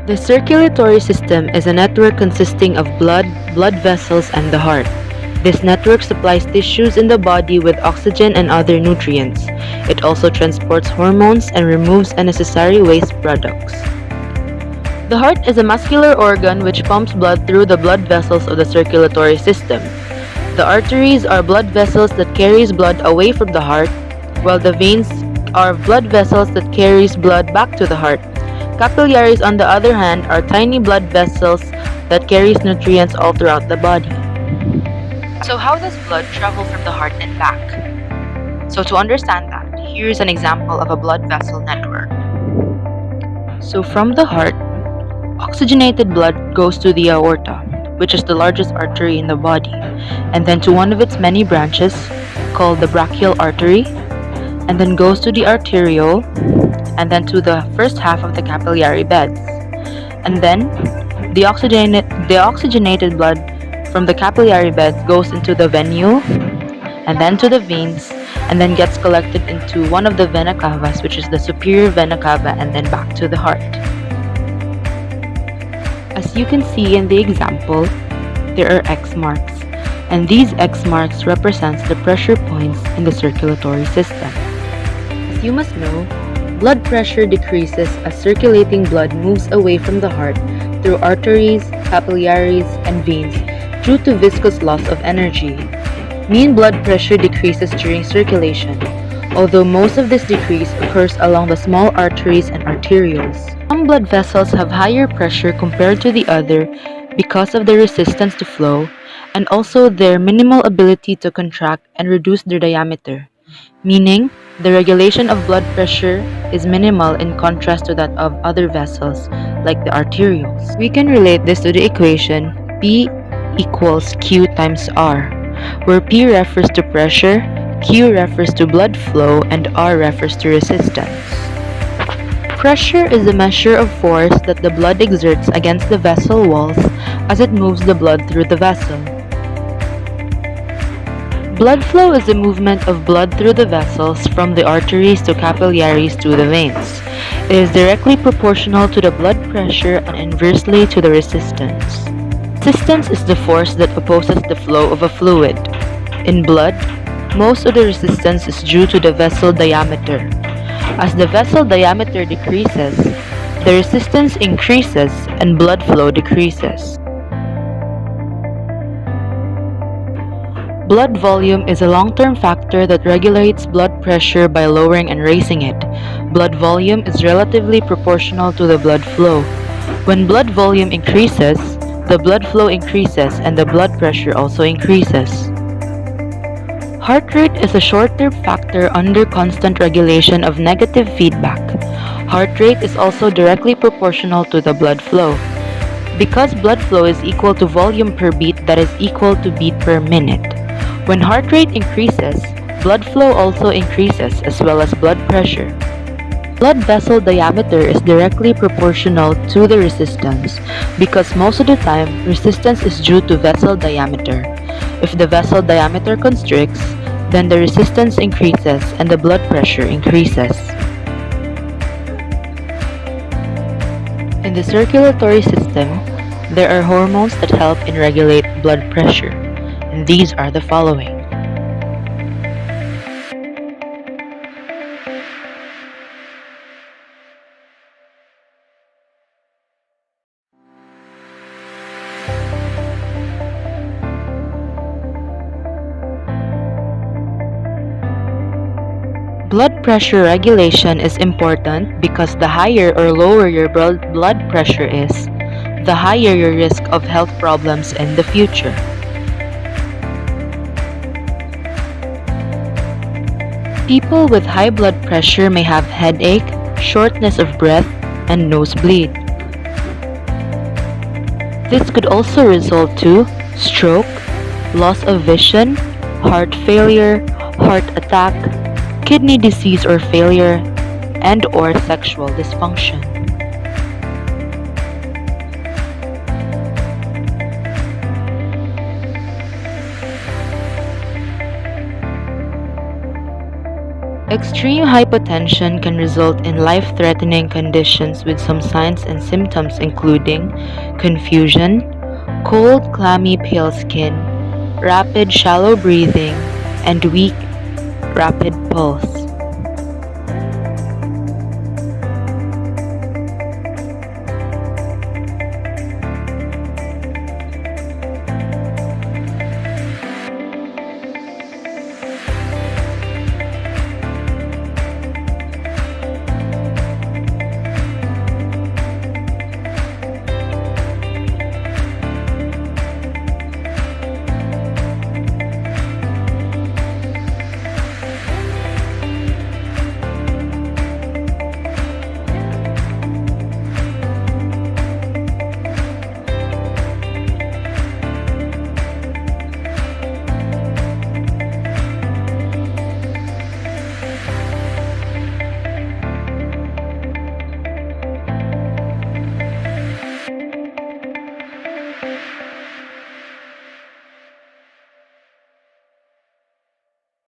The circulatory system is a network consisting of blood vessels, and the heart. This network supplies tissues in the body with oxygen and other nutrients. It also transports hormones and removes unnecessary waste products. The heart is a muscular organ which pumps blood through the blood vessels of the circulatory system. The arteries are blood vessels that carries blood away from the heart, while the veins are blood vessels that carries blood back to the heart. Capillaries, on the other hand, are tiny blood vessels that carries nutrients all throughout the body. So how does blood travel from the heart and back? So to understand that, here's an example of a blood vessel network. So from the heart, oxygenated blood goes to the aorta, which is the largest artery in the body, and then to one of its many branches, called the brachial artery, and then goes to the arteriole, and then to the first half of the capillary beds. And then, the oxygenated blood from the capillary beds goes into the venule, and then to the veins, and then gets collected into one of the vena cavas, which is the superior vena cava, and then back to the heart. As you can see in the example, there are X marks, and these X marks represents the pressure points in the circulatory system. As you must know, blood pressure decreases as circulating blood moves away from the heart through arteries, capillaries, and veins due to viscous loss of energy. Mean blood pressure decreases during circulation, although most of this decrease occurs along the small arteries and arterioles. Some blood vessels have higher pressure compared to the other because of their resistance to flow and also their minimal ability to contract and reduce their diameter, meaning the regulation of blood pressure is minimal in contrast to that of other vessels like the arterioles. We can relate this to the equation P equals Q times R, where P refers to pressure, Q refers to blood flow, and R refers to resistance. Pressure is a measure of force that the blood exerts against the vessel walls as it moves the blood through the vessel. Blood flow is the movement of blood through the vessels from the arteries to capillaries to the veins. It is directly proportional to the blood pressure and inversely to the resistance. Resistance is the force that opposes the flow of a fluid. In blood, most of the resistance is due to the vessel diameter. As the vessel diameter decreases, the resistance increases and blood flow decreases. Blood volume is a long-term factor that regulates blood pressure by lowering and raising it. Blood volume is relatively proportional to the blood flow. When blood volume increases, the blood flow increases and the blood pressure also increases. Heart rate is a short-term factor under constant regulation of negative feedback. Heart rate is also directly proportional to the blood flow. Because blood flow is equal to volume per beat, that is equal to beat per minute. When heart rate increases, blood flow also increases as well as blood pressure. Blood vessel diameter is directly proportional to the resistance because most of the time, resistance is due to vessel diameter. If the vessel diameter constricts, then the resistance increases and the blood pressure increases. In the circulatory system, there are hormones that help in regulate blood pressure, and these are the following. Blood pressure regulation is important because the higher or lower your blood pressure is, the higher your risk of health problems in the future. People with high blood pressure may have headache, shortness of breath, and nosebleed. This could also result to stroke, loss of vision, heart failure, heart attack, kidney disease or failure, and/or sexual dysfunction. Extreme hypotension can result in life-threatening conditions with some signs and symptoms including confusion, cold, clammy, pale skin, rapid, shallow breathing, and weak, rapid pulse.